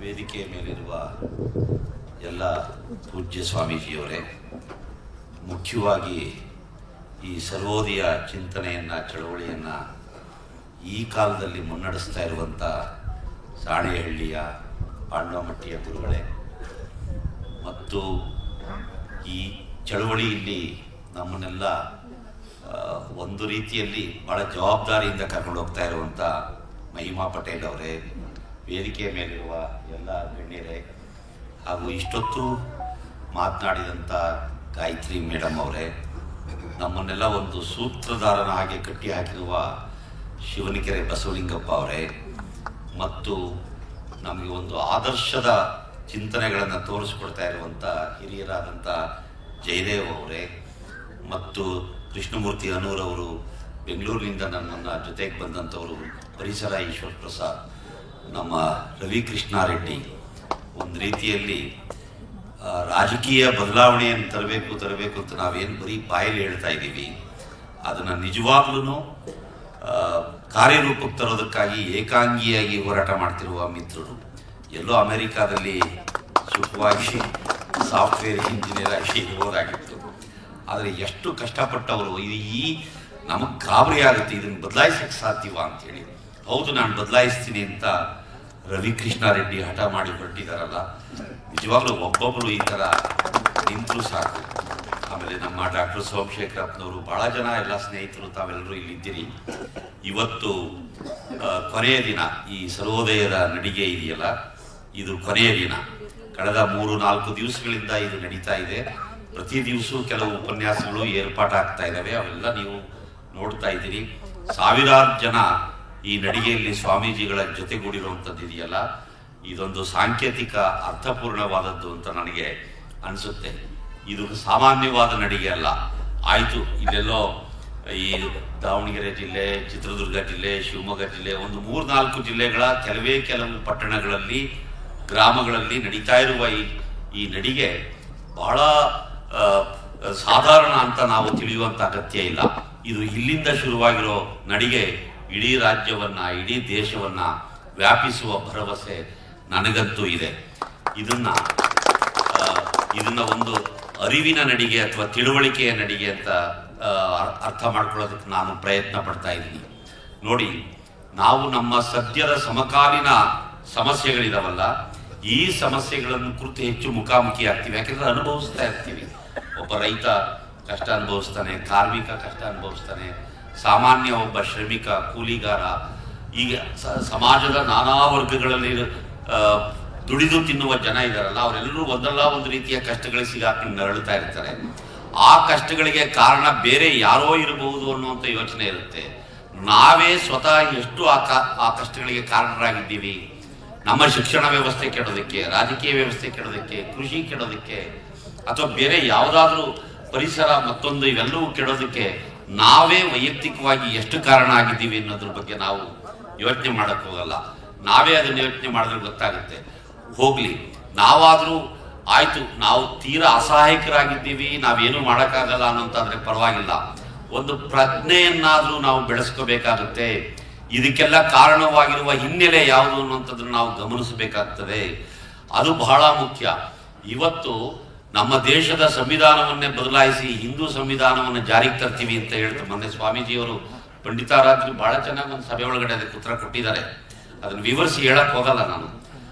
ವೇದಿಕೆಯ ಮೇಲಿರುವ ಎಲ್ಲ ಪೂಜ್ಯ ಸ್ವಾಮೀಜಿಯವರೇ, ಮುಖ್ಯವಾಗಿ ಈ ಸರ್ವೋದಯ ಚಿಂತನೆಯನ್ನು, ಚಳವಳಿಯನ್ನು ಈ ಕಾಲದಲ್ಲಿ ಮುನ್ನಡೆಸ್ತಾ ಇರುವಂಥ ಸಾಣೇಹಳ್ಳಿಯ ಪಾಂಡವಮಟ್ಟಿಯ ಗುರುಗಳೇ ಮತ್ತು ಈ ಚಳವಳಿಯಲ್ಲಿ ನಮ್ಮನ್ನೆಲ್ಲ ಒಂದು ರೀತಿಯಲ್ಲಿ ಭಾಳ ಜವಾಬ್ದಾರಿಯಿಂದ ಕರ್ಕೊಂಡು ಹೋಗ್ತಾ ಇರುವಂಥ ಮಹಿಮಾ ಪಟೇಲ್ ಅವರೇ, ವೇದಿಕೆಯ ಮೇಲಿರುವ ಎಲ್ಲ ಗಣ್ಯರೇ, ಹಾಗೂ ಇಷ್ಟೊತ್ತು ಮಾತನಾಡಿದಂಥ ಗಾಯತ್ರಿ ಮೇಡಮ್ ಅವರೇ, ನಮ್ಮನ್ನೆಲ್ಲ ಒಂದು ಸೂತ್ರಧಾರನ ಹಾಗೆ ಕಟ್ಟಿ ಹಾಕಿರುವ ಶಿವನಕೆರೆ ಬಸವಲಿಂಗಪ್ಪ ಅವರೇ, ಮತ್ತು ನಮಗೆ ಒಂದು ಆದರ್ಶದ ಚಿಂತನೆಗಳನ್ನು ತೋರಿಸ್ಕೊಡ್ತಾ ಇರುವಂಥ ಹಿರಿಯರಾದಂಥ ಜಯದೇವ್ ಅವರೇ, ಮತ್ತು ಕೃಷ್ಣಮೂರ್ತಿ ಅನೂರವರು, ಬೆಂಗಳೂರಿನಿಂದ ನನ್ನನ್ನು ಜೊತೆಗೆ ಬಂದಂಥವರು ಪರಿಸರ ಈಶ್ವರ್ ಪ್ರಸಾದ್, ನಮ್ಮ ರವಿ ಕೃಷ್ಣಾರೆಡ್ಡಿ. ಒಂದು ರೀತಿಯಲ್ಲಿ ರಾಜಕೀಯ ಬದಲಾವಣೆಯನ್ನು ತರಬೇಕು ಅಂತ ನಾವೇನು ಬರೀ ಬಾಯಲ್ಲಿ ಹೇಳ್ತಾ ಇದ್ದೀವಿ, ಅದನ್ನು ನಿಜವಾಗ್ಲೂ ಕಾರ್ಯರೂಪಕ್ಕೆ ತರೋದಕ್ಕಾಗಿ ಏಕಾಂಗಿಯಾಗಿ ಹೋರಾಟ ಮಾಡ್ತಿರುವ ಮಿತ್ರರು. ಎಲ್ಲೋ ಅಮೆರಿಕಾದಲ್ಲಿ ಸುಖವಾಗಿ ಸಾಫ್ಟ್ವೇರ್ ಇಂಜಿನಿಯರ್ ಆಗಿ ಇರ್ಬೋದಾಗಿತ್ತು, ಆದರೆ ಎಷ್ಟು ಕಷ್ಟಪಟ್ಟವರು. ಈ ನಮಗೆ ಗಾಬರಿ ಆಗುತ್ತೆ, ಇದನ್ನು ಬದಲಾಯಿಸಕ್ಕೆ ಸಾಧ್ಯವಾ ಅಂಥೇಳಿ. ಹೌದು, ನಾನು ಬದಲಾಯಿಸ್ತೀನಿ ಅಂತ ರವಿ ಕೃಷ್ಣಾರೆಡ್ಡಿ ಹಠ ಮಾಡಿ ಹೊರಟಿದ್ದಾರಲ್ಲ, ನಿಜವಾಗ್ಲೂ ಒಬ್ಬೊಬ್ಬರು ಈ ಥರ ನಿಂತರೂ ಸಾಕು. ಆಮೇಲೆ ನಮ್ಮ ಡಾಕ್ಟರ್ ಸೋಮಶೇಖರಪ್ಪನವರು, ಭಾಳ ಜನ ಎಲ್ಲ ಸ್ನೇಹಿತರು ತಾವೆಲ್ಲರೂ ಇಲ್ಲಿದ್ದೀರಿ. ಇವತ್ತು ಕೊನೆಯ ದಿನ, ಈ ಸರ್ವೋದಯದ ನಡಿಗೆ ಇದೆಯಲ್ಲ, ಇದು ಕೊನೆಯ ದಿನ. ಕಳೆದ 3-4 ದಿವಸಗಳಿಂದ ಇದು ನಡೀತಾ ಇದೆ. ಪ್ರತಿ ದಿವಸ ಕೆಲವು ಉಪನ್ಯಾಸಗಳು ಏರ್ಪಾಟಾಗ್ತಾ ಇದ್ದಾವೆ, ಅವೆಲ್ಲ ನೀವು ನೋಡ್ತಾ ಇದ್ದೀರಿ. ಸಾವಿರಾರು ಜನ ಈ ನಡಿಗೆಯಲ್ಲಿ ಸ್ವಾಮೀಜಿಗಳ ಜೊತೆಗೂಡಿರುವಂಥದ್ದು ಇದೆಯಲ್ಲ, ಇದೊಂದು ಸಾಂಕೇತಿಕ ಅರ್ಥಪೂರ್ಣವಾದದ್ದು ಅಂತ ನನಗೆ ಅನಿಸುತ್ತೆ. ಇದು ಸಾಮಾನ್ಯವಾದ ನಡಿಗೆ ಅಲ್ಲ. ಆಯಿತು, ಇಲ್ಲೆಲ್ಲೋ ಈ ದಾವಣಗೆರೆ ಜಿಲ್ಲೆ, ಚಿತ್ರದುರ್ಗ ಜಿಲ್ಲೆ, ಶಿವಮೊಗ್ಗ ಜಿಲ್ಲೆ, ಒಂದು 3-4 ಜಿಲ್ಲೆಗಳ ಕೆಲವು ಪಟ್ಟಣಗಳಲ್ಲಿ, ಗ್ರಾಮಗಳಲ್ಲಿ ನಡೀತಾ ಇರುವ ಈ ನಡಿಗೆ ಬಹಳ ಸಾಧಾರಣ ಅಂತ ನಾವು ತಿಳಿಯುವಂಥ ಅಗತ್ಯ ಇಲ್ಲ. ಇದು ಇಲ್ಲಿಂದ ಶುರುವಾಗಿರೋ ನಡಿಗೆ ಇಡೀ ರಾಜ್ಯವನ್ನ, ಇಡೀ ದೇಶವನ್ನ ವ್ಯಾಪಿಸುವ ಭರವಸೆ ನನಗಂತೂ ಇದೆ. ಇದನ್ನ ಒಂದು ಅರಿವಿನ ನಡಿಗೆ ಅಥವಾ ತಿಳುವಳಿಕೆಯ ನಡಿಗೆ ಅಂತ ಅರ್ಥ ಮಾಡ್ಕೊಳ್ಳೋದಕ್ಕೆ ನಾನು ಪ್ರಯತ್ನ ಪಡ್ತಾ ಇದ್ದೀನಿ. ನೋಡಿ, ನಾವು ನಮ್ಮ ಸದ್ಯದ ಸಮಕಾಲೀನ ಸಮಸ್ಯೆಗಳಿದಾವಲ್ಲ, ಈ ಸಮಸ್ಯೆಗಳನ್ನು ಕುರಿತು ಹೆಚ್ಚು ಮುಖಾಮುಖಿ ಆಗ್ತೀವಿ. ಯಾಕೆಂದ್ರೆ ಅನುಭವಿಸ್ತಾ ಇರ್ತೀವಿ. ಒಬ್ಬ ರೈತ ಕಷ್ಟ ಅನುಭವಿಸ್ತಾನೆ, ಕಾರ್ಮಿಕ ಕಷ್ಟ ಅನುಭವಿಸ್ತಾನೆ, ಸಾಮಾನ್ಯ ಒಬ್ಬ ಶ್ರಮಿಕ, ಕೂಲಿಗಾರ, ಈಗ ಸಮಾಜದ ನಾನಾ ವರ್ಗಗಳಲ್ಲಿ ದುಡಿದು ತಿನ್ನುವ ಜನ ಇದ್ದಾರಲ್ಲ, ಅವರೆಲ್ಲರೂ ಒಂದಲ್ಲ ಒಂದು ರೀತಿಯ ಕಷ್ಟಗಳಿಗೆ ಸಿಗಾಕೊಂಡು ನರಳುತ್ತಾ ಇರ್ತಾರೆ. ಆ ಕಷ್ಟಗಳಿಗೆ ಕಾರಣ ಬೇರೆ ಯಾರೋ ಇರಬಹುದು ಅನ್ನುವಂಥ ಯೋಚನೆ ಇರುತ್ತೆ. ನಾವೇ ಸ್ವತಃ ಎಷ್ಟು ಆ ಕಷ್ಟಗಳಿಗೆ ಕಾರಣರಾಗಿದ್ದೀವಿ. ನಮ್ಮ ಶಿಕ್ಷಣ ವ್ಯವಸ್ಥೆ ಕೆಡೋದಕ್ಕೆ, ರಾಜಕೀಯ ವ್ಯವಸ್ಥೆ ಕೆಡೋದಕ್ಕೆ, ಕೃಷಿ ಕೆಡೋದಕ್ಕೆ, ಅಥವಾ ಬೇರೆ ಯಾವುದಾದ್ರೂ ಪರಿಸರ ಮತ್ತೊಂದು ಇವೆಲ್ಲವೂ ಕೆಡೋದಕ್ಕೆ ನಾವೇ ವೈಯಕ್ತಿಕವಾಗಿ ಎಷ್ಟು ಕಾರಣ ಆಗಿದ್ದೀವಿ ಅನ್ನೋದ್ರ ಬಗ್ಗೆ ನಾವು ಯೋಚನೆ ಮಾಡಕ್ ಹೋಗಲ್ಲ. ನಾವೇ ಅದನ್ನು ಯೋಚನೆ ಮಾಡಿದ್ರೆ ಗೊತ್ತಾಗುತ್ತೆ. ಹೋಗ್ಲಿ, ನಾವಾದ್ರೂ ಆಯ್ತು, ನಾವು ತೀರಾ ಅಸಹಾಯಕರಾಗಿದ್ದೀವಿ, ನಾವೇನು ಮಾಡೋಕ್ಕಾಗಲ್ಲ ಅನ್ನೋಂತಾದ್ರೆ ಪರವಾಗಿಲ್ಲ. ಒಂದು ಪ್ರಜ್ಞೆಯನ್ನಾದ್ರೂ ನಾವು ಬೆಳೆಸ್ಕೋಬೇಕಾಗುತ್ತೆ. ಇದಕ್ಕೆಲ್ಲ ಕಾರಣವಾಗಿರುವ ಹಿನ್ನೆಲೆ ಯಾವುದು ಅನ್ನುವಂಥದ್ದನ್ನು ನಾವು ಗಮನಿಸಬೇಕಾಗ್ತದೆ. ಅದು ಬಹಳ ಮುಖ್ಯ. ಇವತ್ತು ನಮ್ಮ ದೇಶದ ಸಂವಿಧಾನವನ್ನೇ ಬದಲಾಯಿಸಿ ಹಿಂದೂ ಸಂವಿಧಾನವನ್ನು ಜಾರಿಗೆ ತರ್ತೀವಿ ಅಂತ ಹೇಳ್ತಾರೆ. ಮೊನ್ನೆ ಸ್ವಾಮೀಜಿಯವರು ಪಂಡಿತಾರಾಧ್ರು ಬಹಳ ಚೆನ್ನಾಗಿ ಒಂದು ಸಭೆ ಒಳಗಡೆ ಅದಕ್ಕೆ ಉತ್ತರ ಕೊಟ್ಟಿದ್ದಾರೆ. ಅದನ್ನು ವಿವರಿಸಿ ಹೇಳಕ್ ಹೋಗಲ್ಲ ನಾನು.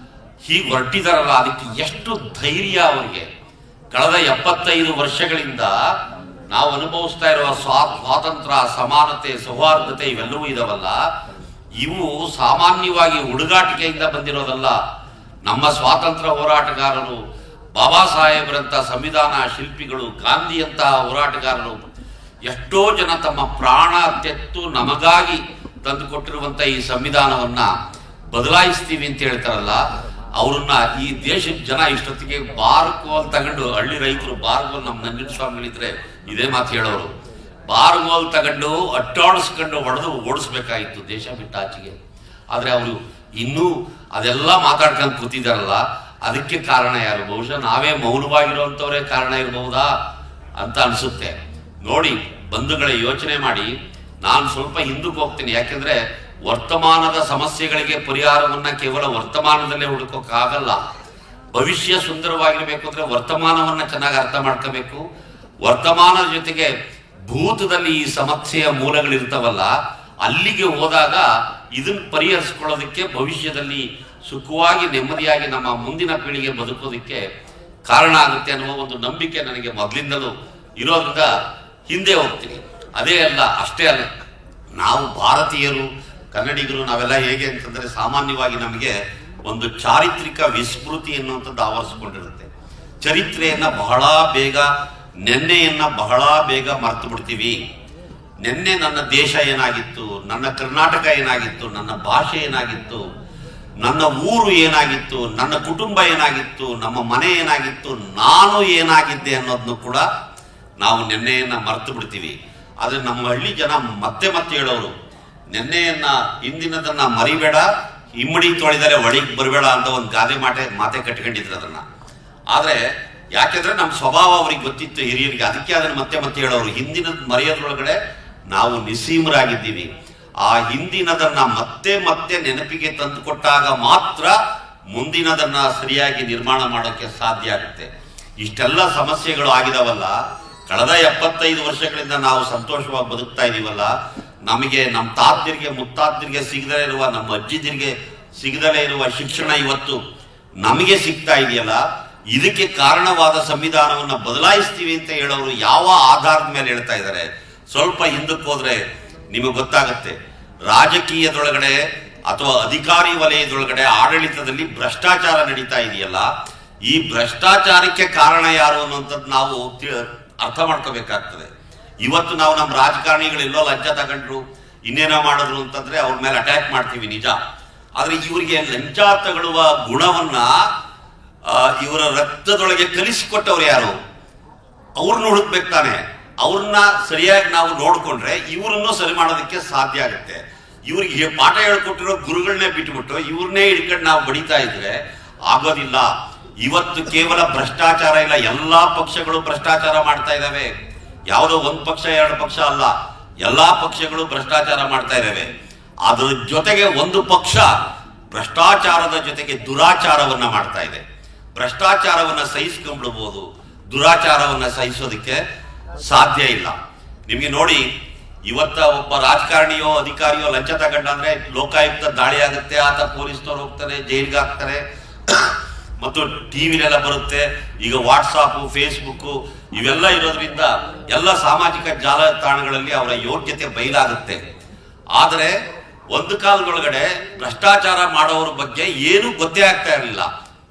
ಹೀಗೆ ಹೊರಟಿದಾರಲ್ಲ, ಅದಕ್ಕೆ ಎಷ್ಟು ಧೈರ್ಯ ಅವರಿಗೆ. ಕಳೆದ 75 ವರ್ಷಗಳಿಂದ ನಾವು ಅನುಭವಿಸ್ತಾ ಇರುವ ಸ್ವಾತಂತ್ರ್ಯ, ಸಮಾನತೆ, ಸೌಹಾರ್ದತೆ ಇವೆಲ್ಲವೂ ಇದಾವಲ್ಲ, ಇವು ಸಾಮಾನ್ಯವಾಗಿ ಹುಡುಗಾಟಿಕೆಯಿಂದ ಬಂದಿರೋದಲ್ಲ. ನಮ್ಮ ಸ್ವಾತಂತ್ರ್ಯ ಹೋರಾಟಗಾರರು, ಬಾಬಾ ಸಾಹೇಬರಂತ ಸಂವಿಧಾನ ಶಿಲ್ಪಿಗಳು, ಗಾಂಧಿಯಂತಹ ಹೋರಾಟಗಾರರು, ಎಷ್ಟೋ ಜನ ತಮ್ಮ ಪ್ರಾಣ ತೆತ್ತು ನಮಗಾಗಿ ತಂದು ಕೊಟ್ಟಿರುವಂತ ಈ ಸಂವಿಧಾನವನ್ನ ಬದಲಾಯಿಸ್ತೀವಿ ಅಂತ ಹೇಳ್ತಾರಲ್ಲ, ಅವ್ರನ್ನ ಈ ದೇಶದ ಜನ ಇಷ್ಟೊತ್ತಿಗೆ ಬಾರ್ಗೋಲ್ ತಗೊಂಡು, ಹಳ್ಳಿ ರೈತರು ಬಾರ್ಗೋಲ್, ನಮ್ಮ ನಂಜನ ಸ್ವಾಮಿಗಳಿದ್ರೆ ಇದೇ ಮಾತು ಹೇಳೋರು, ಬಾರ್ಗೋಲ್ ತಗೊಂಡು ಅಟ್ಟಾಡಿಸ್ಕೊಂಡು ಹೊಡೆದು ಓಡಿಸ್ಬೇಕಾಗಿತ್ತು ದೇಶ ಬಿಟ್ಟ ಆಚೆಗೆ. ಆದ್ರೆ ಅವರು ಇನ್ನೂ ಅದೆಲ್ಲ ಮಾತಾಡ್ಕೊಂಡು ಕೂತಿದಾರಲ್ಲ, ಅದಕ್ಕೆ ಕಾರಣ ಯಾರು? ಬಹುಶಃ ನಾವೇ ಮೌನವಾಗಿರುವಂಥವರೇ ಕಾರಣ ಇರಬಹುದಾ ಅಂತ ಅನ್ಸುತ್ತೆ. ನೋಡಿ ಬಂಧುಗಳೇ, ಯೋಚನೆ ಮಾಡಿ. ನಾನು ಸ್ವಲ್ಪ ಹಿಂದಕ್ಕೆ ಹೋಗ್ತೀನಿ, ಯಾಕೆಂದ್ರೆ ವರ್ತಮಾನದ ಸಮಸ್ಯೆಗಳಿಗೆ ಪರಿಹಾರವನ್ನ ಕೇವಲ ವರ್ತಮಾನದಲ್ಲೇ ಹುಡುಕೋಕ್ಕಾಗಲ್ಲ. ಭವಿಷ್ಯ ಸುಂದರವಾಗಿರಬೇಕು ಅಂದ್ರೆ ವರ್ತಮಾನವನ್ನ ಚೆನ್ನಾಗಿ ಅರ್ಥ ಮಾಡ್ಕೋಬೇಕು. ವರ್ತಮಾನದ ಜೊತೆಗೆ ಭೂತದಲ್ಲಿ ಈ ಸಮಸ್ಯೆಯ ಮೂಲಗಳಿರ್ತಾವಲ್ಲ, ಅಲ್ಲಿಗೆ ಹೋದಾಗ ಇದನ್ನು ಪರಿಹರಿಸ್ಕೊಳ್ಳೋದಕ್ಕೆ, ಭವಿಷ್ಯದಲ್ಲಿ ಸುಖವಾಗಿ ನೆಮ್ಮದಿಯಾಗಿ ನಮ್ಮ ಮುಂದಿನ ಪೀಳಿಗೆ ಬದುಕೋದಕ್ಕೆ ಕಾರಣ ಆಗುತ್ತೆ ಅನ್ನುವ ಒಂದು ನಂಬಿಕೆ ನನಗೆ ಮೊದಲಿಂದಲೂ ಇರೋದ್ರಿಂದ ಹಿಂದೆ ಹೋಗ್ತೀನಿ. ಅದೇ ಅಲ್ಲ, ಅಷ್ಟೇ ಅಲ್ಲ, ನಾವು ಭಾರತೀಯರು, ಕನ್ನಡಿಗರು, ನಾವೆಲ್ಲ ಹೇಗೆ ಅಂತಂದ್ರೆ ಸಾಮಾನ್ಯವಾಗಿ ನಮಗೆ ಒಂದು ಚಾರಿತ್ರಿಕ ವಿಸ್ಮೃತಿ ಎನ್ನುವಂಥದ್ದು ಆವರಿಸಿಕೊಂಡಿರುತ್ತೆ. ಚರಿತ್ರೆಯನ್ನ ಬಹಳ ಬೇಗ, ನೆನ್ನೆಯನ್ನ ಬಹಳ ಬೇಗ ಮರೆತು ಬಿಡ್ತೀವಿ. ನೆನ್ನೆ ನನ್ನ ದೇಶ ಏನಾಗಿತ್ತು, ನನ್ನ ಕರ್ನಾಟಕ ಏನಾಗಿತ್ತು, ನನ್ನ ಭಾಷೆ ಏನಾಗಿತ್ತು, ನನ್ನ ಊರು ಏನಾಗಿತ್ತು, ನನ್ನ ಕುಟುಂಬ ಏನಾಗಿತ್ತು, ನಮ್ಮ ಮನೆ ಏನಾಗಿತ್ತು, ನಾನು ಏನಾಗಿದ್ದೆ ಅನ್ನೋದನ್ನು ಕೂಡ ನಾವು ನೆನ್ನೆಯನ್ನ ಮರೆತು ಬಿಡ್ತೀವಿ. ಆದ್ರೆ ನಮ್ಮ ಹಳ್ಳಿ ಜನ ಮತ್ತೆ ಮತ್ತೆ ಹೇಳೋರು, ನೆನ್ನೆಯನ್ನ, ಹಿಂದಿನದನ್ನ ಮರಿಬೇಡ, ಇಮ್ಮಡಿ ತೊಳೆದರೆ ಒಳಗೆ ಬರಬೇಡ ಅಂತ ಒಂದು ಗಾದೆ ಮಾತೆ ಕಟ್ಕೊಂಡಿದ್ರು ಅದನ್ನ. ಆದ್ರೆ ಯಾಕೆಂದ್ರೆ ನಮ್ಮ ಸ್ವಭಾವ ಅವ್ರಿಗೆ ಗೊತ್ತಿತ್ತು, ಹಿರಿಯರಿಗೆ, ಅದಕ್ಕೆ ಅದನ್ನ ಮತ್ತೆ ಮತ್ತೆ ಹೇಳೋರು. ಹಿಂದಿನದ್ ಮರೆಯೋದ್ರೊಳಗಡೆ ನಾವು ನಿಸ್ಸೀಮರಾಗಿದ್ದೀವಿ. ಆ ಹಿಂದಿನದನ್ನ ಮತ್ತೆ ಮತ್ತೆ ನೆನಪಿಗೆ ತಂದು ಕೊಟ್ಟಾಗ ಮಾತ್ರ ಮುಂದಿನದನ್ನ ಸರಿಯಾಗಿ ನಿರ್ಮಾಣ ಮಾಡೋಕ್ಕೆ ಸಾಧ್ಯ ಆಗುತ್ತೆ. ಇಷ್ಟೆಲ್ಲ ಸಮಸ್ಯೆಗಳು ಆಗಿದಾವಲ್ಲ, ಕಳೆದ 75 ವರ್ಷಗಳಿಂದ ನಾವು ಸಂತೋಷವಾಗಿ ಬದುಕ್ತಾ ಇದೀವಲ್ಲ, ನಮಗೆ ನಮ್ಮ ತಾತರಿಗೆ, ಮುತ್ತಾತರಿಗೆ ಸಿಗದಲೇ ಇರುವ, ನಮ್ಮ ಅಜ್ಜಿದಿರಿಗೆ ಸಿಗದಲೇ ಇರುವ ಶಿಕ್ಷಣ ಇವತ್ತು ನಮಗೆ ಸಿಗ್ತಾ ಇದೆಯಲ್ಲ, ಇದಕ್ಕೆ ಕಾರಣವಾದ ಸಂವಿಧಾನವನ್ನ ಬದಲಾಯಿಸ್ತೀವಿ ಅಂತ ಹೇಳೋರು ಯಾವ ಆಧಾರದ ಮೇಲೆ ಹೇಳ್ತಾ ಇದ್ದಾರೆ? ಸ್ವಲ್ಪ ಹಿಂದಕ್ಕೆ ಹೋದ್ರೆ ನಿಮಗೆ ಗೊತ್ತಾಗುತ್ತೆ. ರಾಜಕೀಯದೊಳಗಡೆ ಅಥವಾ ಅಧಿಕಾರಿ ವಲಯದೊಳಗಡೆ ಆಡಳಿತದಲ್ಲಿ ಭ್ರಷ್ಟಾಚಾರ ನಡೀತಾ ಇದೆಯಲ್ಲ, ಈ ಭ್ರಷ್ಟಾಚಾರಕ್ಕೆ ಕಾರಣ ಯಾರು ಅನ್ನುವಂಥದ್ದು ನಾವು ಅರ್ಥ ಮಾಡ್ಕೋಬೇಕಾಗ್ತದೆ. ಇವತ್ತು ನಾವು ನಮ್ಮ ರಾಜಕಾರಣಿಗಳೆಲ್ಲೋ ಲಂಚ ತಗೊಂಡ್ರು, ಇನ್ನೇನೋ ಮಾಡಿದ್ರು ಅಂತಂದ್ರೆ ಅವ್ರ ಮೇಲೆ ಅಟ್ಯಾಕ್ ಮಾಡ್ತೀವಿ, ನಿಜ. ಆದ್ರೆ ಇವರಿಗೆ ಲಂಚ ತಗೊಳ್ಳುವ ಗುಣವನ್ನ ಇವರ ರಕ್ತದೊಳಗೆ ಕಲಿಸಿಕೊಟ್ಟವ್ರು ಯಾರು? ಅವ್ರನ್ನ ಹುಡುಕ್ಬೇಕು ತಾನೆ. ಅವ್ರನ್ನ ಸರಿಯಾಗಿ ನಾವು ನೋಡ್ಕೊಂಡ್ರೆ ಇವರನ್ನು ಸರಿ ಮಾಡೋದಕ್ಕೆ ಸಾಧ್ಯ ಆಗುತ್ತೆ. ಇವ್ರಿಗೆ ಪಾಠ ಹೇಳ್ಕೊಟ್ಟಿರೋ ಗುರುಗಳನ್ನೇ ಬಿಟ್ಟುಬಿಟ್ಟು ಇವ್ರನ್ನೇ ಹಿಡ್ಕೊಂಡು ನಾವು ಬಡಿತಾ ಇದ್ರೆ ಆಗೋದಿಲ್ಲ. ಇವತ್ತು ಕೇವಲ ಭ್ರಷ್ಟಾಚಾರ ಇಲ್ಲ, ಎಲ್ಲಾ ಪಕ್ಷಗಳು ಭ್ರಷ್ಟಾಚಾರ ಮಾಡ್ತಾ ಇದ್ದಾವೆ. ಯಾವುದೋ ಒಂದು ಪಕ್ಷ, ಎರಡು ಪಕ್ಷ ಅಲ್ಲ, ಎಲ್ಲಾ ಪಕ್ಷಗಳು ಭ್ರಷ್ಟಾಚಾರ ಮಾಡ್ತಾ ಇದ್ದಾವೆ. ಅದ್ರ ಜೊತೆಗೆ ಒಂದು ಪಕ್ಷ ಭ್ರಷ್ಟಾಚಾರದ ಜೊತೆಗೆ ದುರಾಚಾರವನ್ನ ಮಾಡ್ತಾ ಇದೆ. ಭ್ರಷ್ಟಾಚಾರವನ್ನ ಸಹಿಸ್ಕೊಂಡ್ಬಿಡ್ಬೋದು, ದುರಾಚಾರವನ್ನ ಸಹಿಸೋದಕ್ಕೆ ಸಾಧ್ಯ ಇಲ್ಲ. ನಿಮ್ಗೆ ನೋಡಿ, ಇವತ್ತ ಒಬ್ಬ ರಾಜಕಾರಣಿಯೋ ಅಧಿಕಾರಿಯೋ ಲಂಚ ತಗೊಂಡಂದ್ರೆ ಲೋಕಾಯುಕ್ತ ದಾಳಿ ಆಗುತ್ತೆ, ಆತ ಪೊಲೀಸ್ನವ್ರು ಹೋಗ್ತಾರೆ, ಜೈಲಿಗೆ ಹಾಕ್ತಾರೆ, ಮತ್ತು ಟಿವಿಲೆಲ್ಲ ಬರುತ್ತೆ. ಈಗ ವಾಟ್ಸಾಪ್, ಫೇಸ್ಬುಕ್ ಇವೆಲ್ಲ ಇರೋದ್ರಿಂದ ಎಲ್ಲ ಸಾಮಾಜಿಕ ಜಾಲತಾಣಗಳಲ್ಲಿ ಅವರ ಯೋಗ್ಯತೆ ಬಯಲಾಗುತ್ತೆ. ಆದರೆ ಒಂದು ಕಾಲದೊಳಗಡೆ ಭ್ರಷ್ಟಾಚಾರ ಮಾಡೋರ ಬಗ್ಗೆ ಏನು ಗೊತ್ತೇ ಆಗ್ತಾ ಇರಲಿಲ್ಲ.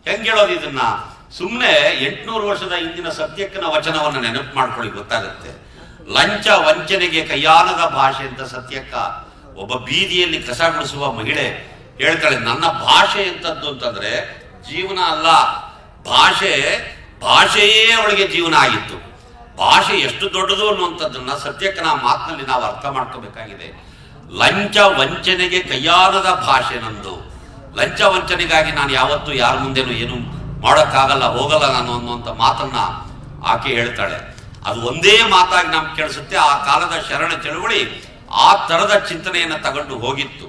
ಹೆಂಗೆ ಹೇಳೋದು ಇದನ್ನ? ಸುಮ್ಮನೆ 800 ವರ್ಷದ ಹಿಂದಿನ ಸತ್ಯಕ್ಕನ ವಚನವನ್ನು ನೆನಪು ಮಾಡ್ಕೊಳ್ಳಿ, ಗೊತ್ತಾಗುತ್ತೆ. ಲಂಚ ವಂಚನೆಗೆ ಕೈಯಾನದ ಭಾಷೆ ಅಂತ ಸತ್ಯಕ್ಕ, ಒಬ್ಬ ಬೀದಿಯಲ್ಲಿ ಕಸ ಗುಡಿಸುವ ಮಹಿಳೆ ಹೇಳ್ತಾಳೆ, ನನ್ನ ಭಾಷೆ ಎಂತದ್ದು ಅಂತಂದ್ರೆ ಜೀವನ ಅಲ್ಲ, ಭಾಷೆಯೇ ಅವಳಿಗೆ ಜೀವನ ಆಗಿತ್ತು. ಭಾಷೆ ಎಷ್ಟು ದೊಡ್ಡದು ಅನ್ನುವಂಥದ್ದನ್ನ ಸತ್ಯಕ್ಕನ ಮಾತಿನಲ್ಲಿ ನಾವು ಅರ್ಥ ಮಾಡ್ಕೋಬೇಕಾಗಿದೆ. ಲಂಚ ವಂಚನೆಗೆ ಕೈಯಾನದ ಭಾಷೆ ನಂದು. ಲಂಚ ವಂಚನೆಗಾಗಿ ನಾನು ಯಾವತ್ತೂ ಯಾರ ಮುಂದೆನೂ ಏನು ಮಾಡೋಕ್ಕಾಗಲ್ಲ, ಹೋಗಲ್ಲ ನಾನು ಅನ್ನುವಂಥ ಮಾತನ್ನ ಆಕೆ ಹೇಳ್ತಾಳೆ. ಅದು ಒಂದೇ ಮಾತಾಗಿ ನಮ್ಗೆ ಕೇಳಿಸುತ್ತೆ. ಆ ಕಾಲದ ಶರಣ ಚಳುವಳಿ ಆ ತರದ ಚಿಂತನೆಯನ್ನ ತಗೊಂಡು ಹೋಗಿತ್ತು.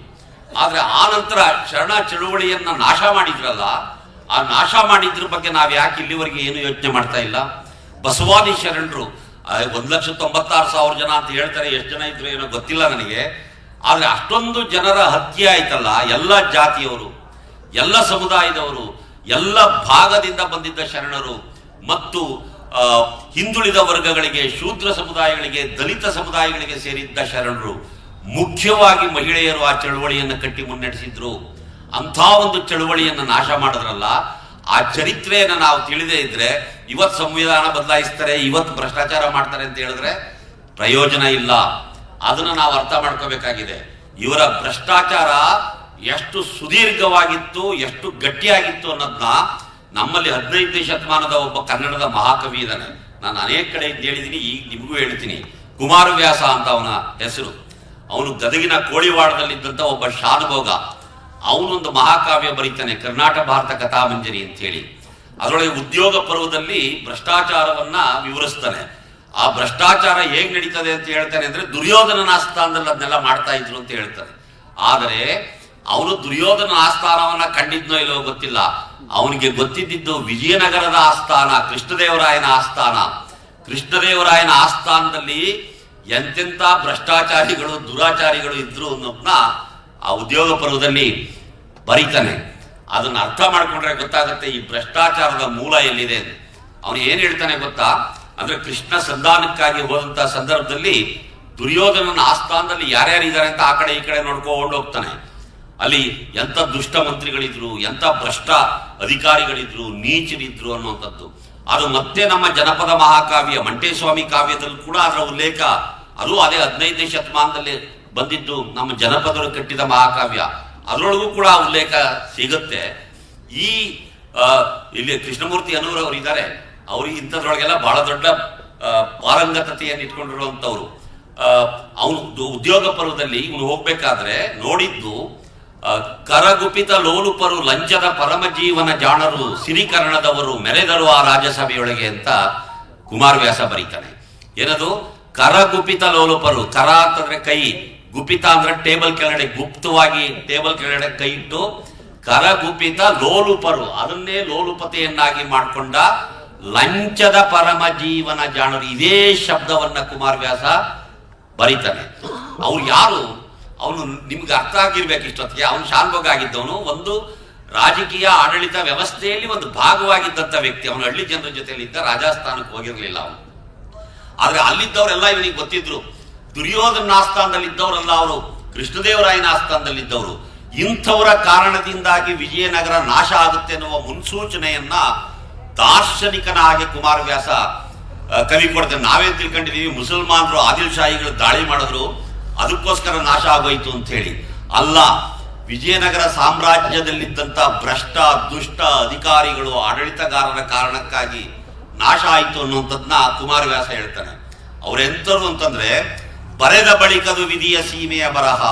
ಆದ್ರೆ ಆ ನಂತರ ಶರಣ ಚಳುವಳಿಯನ್ನ ನಾಶ ಮಾಡಿದ್ರಲ್ಲ, ಆ ನಾಶ ಮಾಡಿದ್ರ ಬಗ್ಗೆ ನಾವು ಯಾಕೆ ಇಲ್ಲಿವರೆಗೆ ಏನು ಯೋಚನೆ ಮಾಡ್ತಾ ಇಲ್ಲ? ಬಸವಾದಿ ಶರಣರು 1,96,000 ಜನ ಅಂತ ಹೇಳ್ತಾರೆ, ಎಷ್ಟು ಜನ ಇದ್ರು ಏನೋ ಗೊತ್ತಿಲ್ಲ ನನಗೆ. ಆದ್ರೆ ಅಷ್ಟೊಂದು ಜನರ ಹತ್ಯೆ ಆಯ್ತಲ್ಲ, ಎಲ್ಲ ಜಾತಿಯವರು, ಎಲ್ಲ ಸಮುದಾಯದವರು, ಎಲ್ಲ ಭಾಗದಿಂದ ಬಂದಿದ್ದ ಶರಣರು ಮತ್ತು ಹಿಂದುಳಿದ ವರ್ಗಗಳಿಗೆ, ಶೂದ್ರ ಸಮುದಾಯಗಳಿಗೆ, ದಲಿತ ಸಮುದಾಯಗಳಿಗೆ ಸೇರಿದ್ದ ಶರಣರು, ಮುಖ್ಯವಾಗಿ ಮಹಿಳೆಯರು ಆ ಚಳುವಳಿಯನ್ನು ಕಟ್ಟಿ ಮುನ್ನಡೆಸಿದ್ರು. ಅಂಥ ಒಂದು ಚಳುವಳಿಯನ್ನು ನಾಶ ಮಾಡಿದ್ರಲ್ಲ, ಆ ಚರಿತ್ರೆಯನ್ನು ನಾವು ತಿಳಿದೇ ಇದ್ರೆ ಇವತ್ತು ಸಂವಿಧಾನ ಬದಲಾಯಿಸ್ತಾರೆ, ಇವತ್ತು ಭ್ರಷ್ಟಾಚಾರ ಮಾಡ್ತಾರೆ ಅಂತ ಹೇಳಿದ್ರೆ ಪ್ರಯೋಜನ ಇಲ್ಲ. ಅದನ್ನ ನಾವು ಅರ್ಥ ಮಾಡ್ಕೋಬೇಕಾಗಿದೆ. ಇವರ ಭ್ರಷ್ಟಾಚಾರ ಎಷ್ಟು ಸುದೀರ್ಘವಾಗಿತ್ತು, ಎಷ್ಟು ಗಟ್ಟಿಯಾಗಿತ್ತು ಅನ್ನೋದನ್ನ ನಮ್ಮಲ್ಲಿ 15ನೇ ಶತಮಾನದ ಒಬ್ಬ ಕನ್ನಡದ ಮಹಾಕವಿ ಇದ್ದಾನೆ. ನಾನು ಅನೇಕ ಕಡೆ ಹೇಳಿದ್ದೀನಿ, ಈಗ ನಿಮಗೂ ಹೇಳ್ತೀನಿ. ಕುಮಾರವ್ಯಾಸ ಅಂತ ಅವನ ಹೆಸರು. ಅವನು ಗದಗಿನ ಕೋಳಿವಾಡದಲ್ಲಿದ್ದಂಥ ಒಬ್ಬ ಶಾನುಭೋಗ. ಅವನೊಂದು ಮಹಾಕಾವ್ಯ ಬರೀತಾನೆ, ಕರ್ನಾಟಕ ಭಾರತ ಕಥಾಮಂಜರಿ ಅಂತ ಹೇಳಿ. ಅದರೊಳಗೆ ಉದ್ಯೋಗ ಪರ್ವದಲ್ಲಿ ಭ್ರಷ್ಟಾಚಾರವನ್ನ ವಿವರಿಸ್ತಾನೆ. ಆ ಭ್ರಷ್ಟಾಚಾರ ಹೇಗ್ ನಡೀತದೆ ಅಂತ ಹೇಳ್ತಾನೆ ಅಂದ್ರೆ, ದುರ್ಯೋಧನನ ಆಸ್ಥಾನದಲ್ಲಿ ಅದನ್ನೆಲ್ಲ ಮಾಡ್ತಾ ಇದ್ರು ಅಂತ ಹೇಳ್ತಾನೆ. ಆದರೆ ಅವನು ದುರ್ಯೋಧನ ಆಸ್ಥಾನವನ್ನ ಕಂಡಿದ್ನೋ ಇಲ್ಲೋ ಗೊತ್ತಿಲ್ಲ. ಅವನಿಗೆ ಗೊತ್ತಿದ್ದು ವಿಜಯನಗರದ ಆಸ್ಥಾನ, ಕೃಷ್ಣದೇವರಾಯನ ಆಸ್ಥಾನ. ಕೃಷ್ಣದೇವರಾಯನ ಆಸ್ಥಾನದಲ್ಲಿ ಎಂತೆಂಥ ಭ್ರಷ್ಟಾಚಾರಿಗಳು, ದುರಾಚಾರಿಗಳು ಇದ್ರು ಅನ್ನೋದನ್ನ ಆ ಉದ್ಯೋಗ ಪರ್ವದಲ್ಲಿ ಬರೀತಾನೆ. ಅದನ್ನ ಅರ್ಥ ಮಾಡ್ಕೊಂಡ್ರೆ ಗೊತ್ತಾಗುತ್ತೆ ಈ ಭ್ರಷ್ಟಾಚಾರದ ಮೂಲ ಎಲ್ಲಿದೆ. ಅವನು ಏನ್ ಹೇಳ್ತಾನೆ ಗೊತ್ತಾ, ಅಂದ್ರೆ ಕೃಷ್ಣ ಸಂಧಾನಕ್ಕಾಗಿ ಹೋದಂತ ಸಂದರ್ಭದಲ್ಲಿ ದುರ್ಯೋಧನನ ಆಸ್ಥಾನದಲ್ಲಿ ಯಾರ್ಯಾರಿದ್ದಾರೆ ಅಂತ ಆ ಕಡೆ ಈ ಕಡೆ ನೋಡ್ಕೊಂಡು ಹೋಗ್ತಾನೆ. ಅಲ್ಲಿ ಎಂತ ದುಷ್ಟ ಮಂತ್ರಿಗಳಿದ್ರು, ಎಂತ ಭ್ರಷ್ಟ ಅಧಿಕಾರಿಗಳಿದ್ರು, ನೀಚರಿದ್ರು ಅನ್ನುವಂಥದ್ದು. ಅದು ಮತ್ತೆ ನಮ್ಮ ಜನಪದ ಮಹಾಕಾವ್ಯ ಮಂಟೇಸ್ವಾಮಿ ಕಾವ್ಯದಲ್ಲಿ ಕೂಡ ಅದರ ಉಲ್ಲೇಖ. ಅದು ಅದೇ 15ನೇ ಶತಮಾನದಲ್ಲಿ ಬಂದಿದ್ದು ನಮ್ಮ ಜನಪದರು ಕಟ್ಟಿದ ಮಹಾಕಾವ್ಯ. ಅದರೊಳಗೂ ಕೂಡ ಉಲ್ಲೇಖ ಸಿಗುತ್ತೆ. ಈ ಇಲ್ಲಿ ಕೃಷ್ಣಮೂರ್ತಿ ಅನ್ನೋರು ಇದ್ದಾರೆ, ಅವ್ರಿಗೆ ಇಂಥದ್ರೊಳಗೆಲ್ಲ ಬಹಳ ದೊಡ್ಡ ಪಾರಂಗತತೆಯನ್ನು ಇಟ್ಕೊಂಡಿರುವಂಥವ್ರು. ಅವನು ಉದ್ಯೋಗ ಪರ್ವದಲ್ಲಿ ಇವನು ಹೋಗ್ಬೇಕಾದ್ರೆ ನೋಡಿದ್ದು ಕರಗುಪಿತ ಲೋಲುಪರು ಲಂಚದ ಪರಮಜೀವನ ಜಾಣರು ಸಿರಿಕರ್ಣದವರು ಮೆರೆದರು ಆ ರಾಜಸಭೆಯೊಳಗೆ ಅಂತ ಕುಮಾರವ್ಯಾಸ ಬರೀತಾನೆ. ಏನದು ಕರಗುಪಿತ ಲೋಲುಪರು? ಕರ ಅಂತಂದ್ರೆ ಕೈ, ಗುಪಿತ ಅಂದ್ರೆ ಟೇಬಲ್ ಕೆಳಗಡೆ, ಗುಪ್ತವಾಗಿ ಟೇಬಲ್ ಕೆಳಗಡೆ ಕೈ ಇಟ್ಟು ಕರಗುಪಿತ ಲೋಲುಪರು, ಅದನ್ನೇ ಲೋಲುಪತೆಯನ್ನಾಗಿ ಮಾಡಿಕೊಂಡ ಲಂಚದ ಪರಮ ಜೀವನ ಜಾಣರು. ಇದೇ ಶಬ್ದವನ್ನ ಕುಮಾರವ್ಯಾಸ ಬರೀತಾನೆ. ಅವ್ರು ಯಾರು? ಅವನು ನಿಮ್ಗೆ ಅರ್ಥ ಆಗಿರ್ಬೇಕು ಇಷ್ಟೊತ್ತಿಗೆ. ಅವನು ಶಾನ್ಭೋಗ ಆಗಿದ್ದವನು, ಒಂದು ರಾಜಕೀಯ ಆಡಳಿತ ವ್ಯವಸ್ಥೆಯಲ್ಲಿ ಒಂದು ಭಾಗವಾಗಿದ್ದಂಥ ವ್ಯಕ್ತಿ. ಅವನು ಹಳ್ಳಿ ಜನರ ಜೊತೆಲಿದ್ದ, ರಾಜಸ್ಥಾನಕ್ಕೆ ಹೋಗಿರ್ಲಿಲ್ಲ ಅವನು. ಆದ್ರೆ ಅಲ್ಲಿದ್ದವರೆಲ್ಲ ಇವನಿಗೆ ಗೊತ್ತಿದ್ರು. ದುರ್ಯೋಧನ ಆಸ್ಥಾನದಲ್ಲಿದ್ದವರಲ್ಲ ಅವರು, ಕೃಷ್ಣದೇವರಾಯನ ಆಸ್ಥಾನದಲ್ಲಿದ್ದವರು. ಇಂಥವರ ಕಾರಣದಿಂದಾಗಿ ವಿಜಯನಗರ ನಾಶ ಆಗುತ್ತೆ ಎನ್ನುವ ಮುನ್ಸೂಚನೆಯನ್ನ ದಾರ್ಶನಿಕನಾಗಿ ಕುಮಾರವ್ಯಾಸ ಕವಿ ಕೊಡ್ತೇನೆ. ನಾವೇನ್ ತಿಳ್ಕೊಂಡಿದೀವಿ, ಮುಸಲ್ಮಾನರು ಆದಿಲ್ ಶಾಹಿಗಳು ದಾಳಿ ಮಾಡಿದ್ರು ಅದಕ್ಕೋಸ್ಕರ ನಾಶ ಆಗೋಯ್ತು ಅಂತ ಹೇಳಿ. ಅಲ್ಲ, ವಿಜಯನಗರ ಸಾಮ್ರಾಜ್ಯದಲ್ಲಿದ್ದಂಥ ಭ್ರಷ್ಟ ದುಷ್ಟ ಅಧಿಕಾರಿಗಳು, ಆಡಳಿತಗಾರರ ಕಾರಣಕ್ಕಾಗಿ ನಾಶ ಆಯಿತು ಅನ್ನುವಂಥದ್ದನ್ನ ಕುಮಾರವ್ಯಾಸ ಹೇಳ್ತಾನೆ. ಅವರೆಂಥವ್ರು ಅಂತಂದ್ರೆ, ಬರೆದ ಬಳಿಕದು ವಿಧಿಯ ಸೀಮೆಯ ಬರಹ,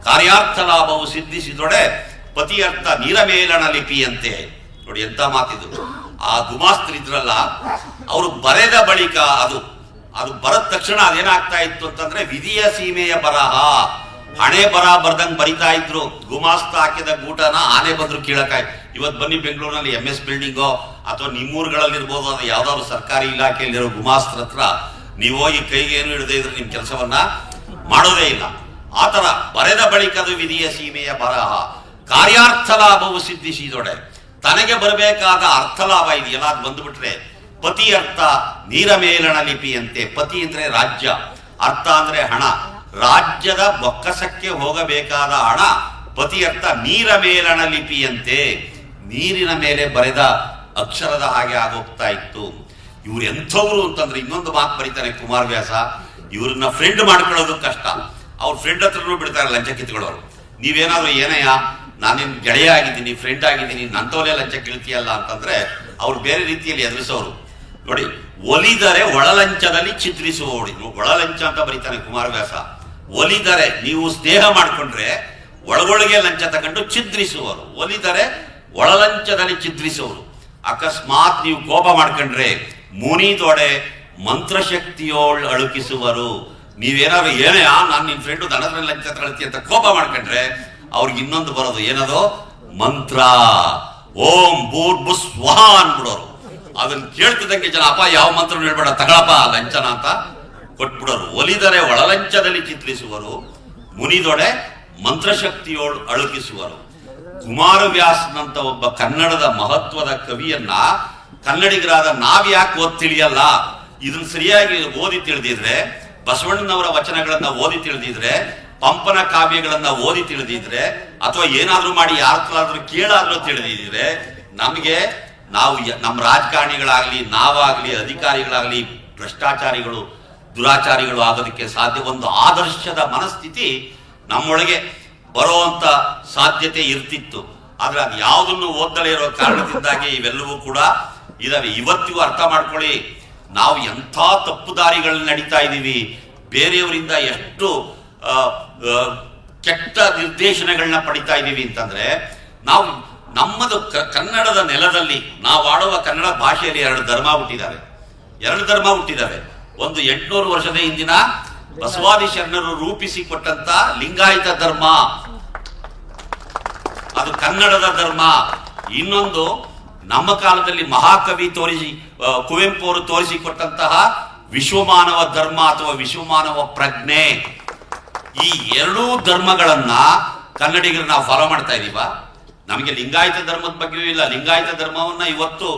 ಕಾರ್ಯಾರ್ಥ ಲಾಭವು ಸಿದ್ಧಿಸಿದೊಡೆ ಪತಿಯರ್ಥ ನೀರಮೇಲನ ಲಿಪಿಯಂತೆ. ನೋಡಿ ಎಂತ ಮಾತಿದ್ರು. ಆ ಗುಮಾಸ್ತ್ರಿದ್ರಲ್ಲ, ಅವರು ಬರೆದ ಬಳಿಕ ಅದು ಬರದ ತಕ್ಷಣ ಅದೇನಾಗ್ತಾ ಇತ್ತು ಅಂತಂದ್ರೆ ವಿಧಿಯ ಸೀಮೆಯ ಬರಹ, ಹಣೆ ಬರ ಬರ್ದಂಗ್ ಬರಿತಾ ಇದ್ರು. ಗುಮಾಸ್ತ ಹಾಕಿದ ಗೂಟನ ಆನೆ ಬಂದ್ರು ಕೀಳಕಾಯಿ. ಇವತ್ತು ಬನ್ನಿ ಬೆಂಗಳೂರಿನಲ್ಲಿ MS ಬಿಲ್ಡಿಂಗೋ ಅಥವಾ ನಿಮ್ಮೂರುಗಳಲ್ಲಿರ್ಬೋದು, ಅದು ಯಾವ್ದಾದ್ರು ಸರ್ಕಾರಿ ಇಲಾಖೆಯಲ್ಲಿರೋ ಗುಮಾಸ್ತ್ರ ಹತ್ರ ನೀವು ಹೋಗಿ ಕೈಗೆ ಏನು ಹಿಡದೆ ಇದ್ರೆ ನಿಮ್ ಕೆಲಸವನ್ನ ಮಾಡೋದೇ ಇಲ್ಲ. ಆತರ ಬರೆದ ಬಳಿಕದು ವಿಧಿಯ ಸೀಮೆಯ ಬರಹ, ಕಾರ್ಯಾರ್ಥ ಲಾಭವು ಸಿದ್ಧಿಸಿದೊಡೆ. ತನಗೆ ಬರಬೇಕಾದ ಅರ್ಥ ಲಾಭ ಇದೆಯಲ್ಲ, ಅದು ಬಂದ್ಬಿಟ್ರೆ ಪತಿ ಅರ್ಥ ನೀರ ಮೇಲಣ ಲಿಪಿಯಂತೆ. ಪತಿ ಅಂದ್ರೆ ರಾಜ್ಯ, ಅರ್ಥ ಅಂದ್ರೆ ಹಣ. ರಾಜ್ಯದ ಬೊಕ್ಕಸಕ್ಕೆ ಹೋಗಬೇಕಾದ ಹಣ ಪತಿ ಅರ್ಥ ನೀರ ಮೇಲಣ ಲಿಪಿಯಂತೆ, ನೀರಿನ ಮೇಲೆ ಬರೆದ ಅಕ್ಷರದ ಹಾಗೆ ಆಗೋಗ್ತಾ ಇತ್ತು. ಇವ್ರು ಎಂಥವ್ರು ಅಂತಂದ್ರೆ ಇನ್ನೊಂದು ಮಾತು ಬರೀತಾನೆ ಕುಮಾರವ್ಯಾಸ. ಇವ್ರನ್ನ ಫ್ರೆಂಡ್ ಮಾಡ್ಕೊಳ್ಳೋದು ಕಷ್ಟ. ಅವ್ರ ಫ್ರೆಂಡ್ ಹತ್ರನೂ ಬಿಡ್ತಾರೆ ಲಂಚ ಕಿತ್ಕೊಳ್ಳೋರು. ನೀವೇನಾದ್ರು ಏನಯ್ಯ ನಾನೇನು ಗೆಳೆಯ ಆಗಿದ್ದೀನಿ, ಫ್ರೆಂಡ್ ಆಗಿದ್ದೀನಿ, ನಂತವಲೇ ಲಂಚ ಕೇಳ್ತೀಯಲ್ಲ ಅಂತಂದ್ರೆ ಅವ್ರು ಬೇರೆ ರೀತಿಯಲ್ಲಿ ಎದುರಿಸೋರು. ನೋಡಿ, ಒಲಿದರೆ ಒಳಲಂಚದಲ್ಲಿ ಚಿತ್ರಿಸುವವಡಿ. ಒಳಲಂಚ ಅಂತ ಬರೀತಾನೆ ಕುಮಾರವ್ಯಾಸ. ಒಲಿದರೆ ನೀವು ಸ್ನೇಹ ಮಾಡ್ಕೊಂಡ್ರೆ ಒಳಗೊಳಗೆ ಲಂಚ ತಗೊಂಡು ಚಿದ್ರಿಸುವರು, ಒಲಿದರೆ ಒಳಲಂಚದಲ್ಲಿ ಚಿದ್ರಿಸುವರು. ಅಕಸ್ಮಾತ್ ನೀವು ಕೋಪ ಮಾಡ್ಕೊಂಡ್ರೆ ಮುನಿದೊಡೆ ಮಂತ್ರಶಕ್ತಿಯೋಳ್ ಅಳುಕಿಸುವರು. ನೀವೇನಾದ್ರು ಏನೇ ನಾನು ನಿನ್ ಫ್ರೆಂಡು ದನದ ಲಂಚ ತಗೊಳ್ತಿ ಅಂತ ಕೋಪ ಮಾಡ್ಕೊಂಡ್ರೆ ಅವ್ರಿಗೆ ಇನ್ನೊಂದು ಬರೋದು, ಏನದು ಮಂತ್ರ, ಓಂ ಭೂರ್ಭು ಸ್ವಹ ಅನ್ಬಿಡೋರು. ಅದನ್ನ ಕೇಳ್ತಿದ್ದಂಗೆ ಜನ ಅಪ್ಪ ಯಾವ ಮಂತ್ರ ಹೇಳ್ಬೇಡ ತಗಳಪ್ಪ ಲಂಚನ ಅಂತ ಕೊಟ್ಬಿಡೋರು. ಒಲಿದರೆ ಒಳಲಂಚದಲ್ಲಿ ಚಿತ್ರಿಸುವರು, ಮುನಿದೊಡೆ ಮಂತ್ರಶಕ್ತಿಯೋಳು ಅಳುಕಿಸುವರು. ಕುಮಾರವ್ಯಾಸನಂತ ಒಬ್ಬ ಕನ್ನಡದ ಮಹತ್ವದ ಕವಿಯನ್ನ ಕನ್ನಡಿಗರಾದ ನಾವ್ಯಾಕೆ ಓದಿ ತಿಳಿಯಲ್ಲ? ಇದನ್ನ ಸರಿಯಾಗಿ ಓದಿ ತಿಳಿದಿದ್ರೆ, ಬಸವಣ್ಣನವರ ವಚನಗಳನ್ನ ಓದಿ ತಿಳಿದಿದ್ರೆ, ಪಂಪನ ಕಾವ್ಯಗಳನ್ನ ಓದಿ ತಿಳಿದಿದ್ರೆ, ಅಥವಾ ಏನಾದ್ರೂ ಮಾಡಿ ಯಾರಾದ್ರೂ ಕೇಳಾದ್ರೂ ತಿಳಿದಿದ್ರೆ, ನಮಗೆ ನಾವು ನಮ್ಮ ರಾಜಕಾರಣಿಗಳಾಗ್ಲಿ, ನಾವಾಗ್ಲಿ, ಅಧಿಕಾರಿಗಳಾಗ್ಲಿ ಭ್ರಷ್ಟಾಚಾರಿಗಳು ದುರಾಚಾರಿಗಳು ಆಗೋದಕ್ಕೆ ಸಾಧ್ಯ. ಒಂದು ಆದರ್ಶದ ಮನಸ್ಥಿತಿ ನಮ್ಮೊಳಗೆ ಬರುವಂತ ಸಾಧ್ಯತೆ ಇರ್ತಿತ್ತು. ಆದ್ರೆ ಅದು ಯಾವುದನ್ನು ಓದಲೇ ಇರೋ ಕಾರಣದಿಂದಾಗಿ ಇವೆಲ್ಲವೂ ಕೂಡ ಇದಾವೆ. ಇವತ್ತಿಗೂ ಅರ್ಥ ಮಾಡ್ಕೊಳ್ಳಿ, ನಾವು ಎಂಥ ತಪ್ಪು ದಾರಿಗಳನ್ನ ನಡೀತಾ ಇದ್ದೀವಿ, ಬೇರೆಯವರಿಂದ ಎಷ್ಟು ಕೆಟ್ಟ ನಿರ್ದೇಶನಗಳನ್ನ ಪಡಿತಾ ಇದ್ದೀವಿ ಅಂತಂದ್ರೆ, ನಾವು ನಮ್ಮದು ಕನ್ನಡದ ನೆಲದಲ್ಲಿ ನಾವು ಆಡುವ ಕನ್ನಡ ಭಾಷೆಯಲ್ಲಿ ಎರಡು ಧರ್ಮ ಹುಟ್ಟಿದಾವೆ. ಒಂದು 800 ವರ್ಷದ ಹಿಂದಿನ ಬಸವಾದಿ ಶರಣರು ರೂಪಿಸಿಕೊಟ್ಟಂತ ಲಿಂಗಾಯತ ಧರ್ಮ, ಅದು ಕನ್ನಡದ ಧರ್ಮ. ಇನ್ನೊಂದು, ನಮ್ಮ ಕಾಲದಲ್ಲಿ ಮಹಾಕವಿ ಕುವೆಂಪು ಅವರು ತೋರಿಸಿಕೊಟ್ಟಂತಹ ವಿಶ್ವಮಾನವ ಧರ್ಮ ಅಥವಾ ವಿಶ್ವಮಾನವ ಪ್ರಜ್ಞೆ, ಈ ಎರಡೂ ಧರ್ಮಗಳನ್ನ ಕನ್ನಡಿಗರು ನಾವು ಫಾಲೋ ಮಾಡ್ತಾ ಇದೀವ. ನಮಗೆ ಲಿಂಗಾಯತ ಧರ್ಮದ ಬಗ್ಗೆಯೂ ಇಲ್ಲ. ಲಿಂಗಾಯತ ಧರ್ಮವನ್ನ ಇವತ್ತು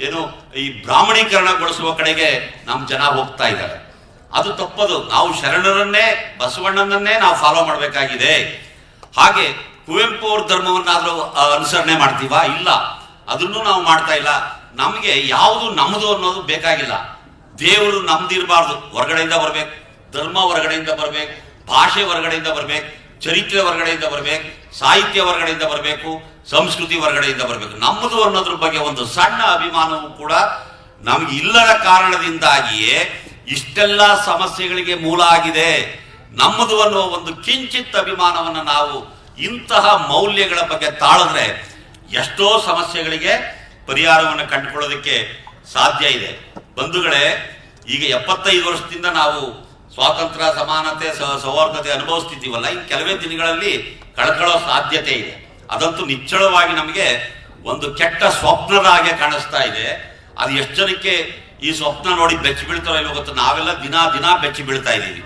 ಏನು ಈ ಬ್ರಾಹ್ಮಣೀಕರಣಗೊಳಿಸುವ ಕಡೆಗೆ ನಮ್ಮ ಜನ ಹೋಗ್ತಾ ಇದ್ದಾರೆ. ಅದು ತಪ್ಪದು. ನಾವು ಶರಣರನ್ನೇ, ಬಸವಣ್ಣನನ್ನೇ ನಾವು ಫಾಲೋ ಮಾಡಬೇಕಾಗಿದೆ. ಹಾಗೆ ಕುವೆಂಪು ಅವ್ರ ಧರ್ಮವನ್ನಾದ್ರೂ ಅನುಸರಣೆ ಮಾಡ್ತೀವಾ? ಇಲ್ಲ, ಅದನ್ನು ನಾವು ಮಾಡ್ತಾ ಇಲ್ಲ. ನಮಗೆ ಯಾವುದು ನಮ್ಮದು ಅನ್ನೋದು ಬೇಕಾಗಿಲ್ಲ. ದೇವರು ನಮ್ದಿರಬಾರ್ದು, ಹೊರಗಡೆಯಿಂದ ಬರ್ಬೇಕು. ಧರ್ಮ ಹೊರಗಡೆಯಿಂದ ಬರ್ಬೇಕು, ಭಾಷೆ ಹೊರಗಡೆಯಿಂದ ಬರ್ಬೇಕು, ಚರಿತ್ರೆ ಹೊರಗಡೆಯಿಂದ ಬರ್ಬೇಕು, ಸಾಹಿತ್ಯ ಹೊರಗಡೆಯಿಂದ ಬರಬೇಕು, ಸಂಸ್ಕೃತಿ ಹೊರಗಡೆಯಿಂದ ಬರಬೇಕು. ನಮ್ಮದು ಅನ್ನೋದ್ರ ಬಗ್ಗೆ ಒಂದು ಸಣ್ಣ ಅಭಿಮಾನವೂ ಕೂಡ ನಮ್ಗೆ ಇಲ್ಲದ ಕಾರಣದಿಂದಾಗಿಯೇ ಇಷ್ಟೆಲ್ಲ ಸಮಸ್ಯೆಗಳಿಗೆ ಮೂಲ ಆಗಿದೆ. ನಮ್ಮದು ಅನ್ನುವ ಒಂದು ಕಿಂಚಿತ್ ಅಭಿಮಾನವನ್ನು ನಾವು ಇಂತಹ ಮೌಲ್ಯಗಳ ಬಗ್ಗೆ ತಾಳಿದ್ರೆ ಎಷ್ಟೋ ಸಮಸ್ಯೆಗಳಿಗೆ ಪರಿಹಾರವನ್ನು ಕಂಡುಕೊಳ್ಳೋದಕ್ಕೆ ಸಾಧ್ಯ ಇದೆ. ಬಂಧುಗಳೇ, ಈಗ 75 ವರ್ಷದಿಂದ ನಾವು ಸ್ವಾತಂತ್ರ್ಯ, ಸಮಾನತೆ, ಸೌಹಾರ್ದತೆ ಅನುಭವಿಸ್ತಿದ್ದೀವಲ್ಲ, ಇನ್ನು ಕೆಲವೇ ದಿನಗಳಲ್ಲಿ ಕಳ್ಕೊಳ್ಳೋ ಸಾಧ್ಯತೆ ಇದೆ. ಅದಂತೂ ನಿಚ್ಚಳವಾಗಿ ನಮಗೆ ಒಂದು ಕೆಟ್ಟ ಸ್ವಪ್ನದ ಹಾಗೆ ಕಾಣಿಸ್ತಾ ಇದೆ. ಅದು ಎಷ್ಟು ಜನಕ್ಕೆ ಈ ಸ್ವಪ್ನ ನೋಡಿ ಬೆಚ್ಚಿ ಬೀಳ್ತಾರೋ ಇಲ್ಲೋ ಗೊತ್ತು. ನಾವೆಲ್ಲ ದಿನ ದಿನ ಬೆಚ್ಚಿ ಬೀಳ್ತಾ ಇದ್ದೀವಿ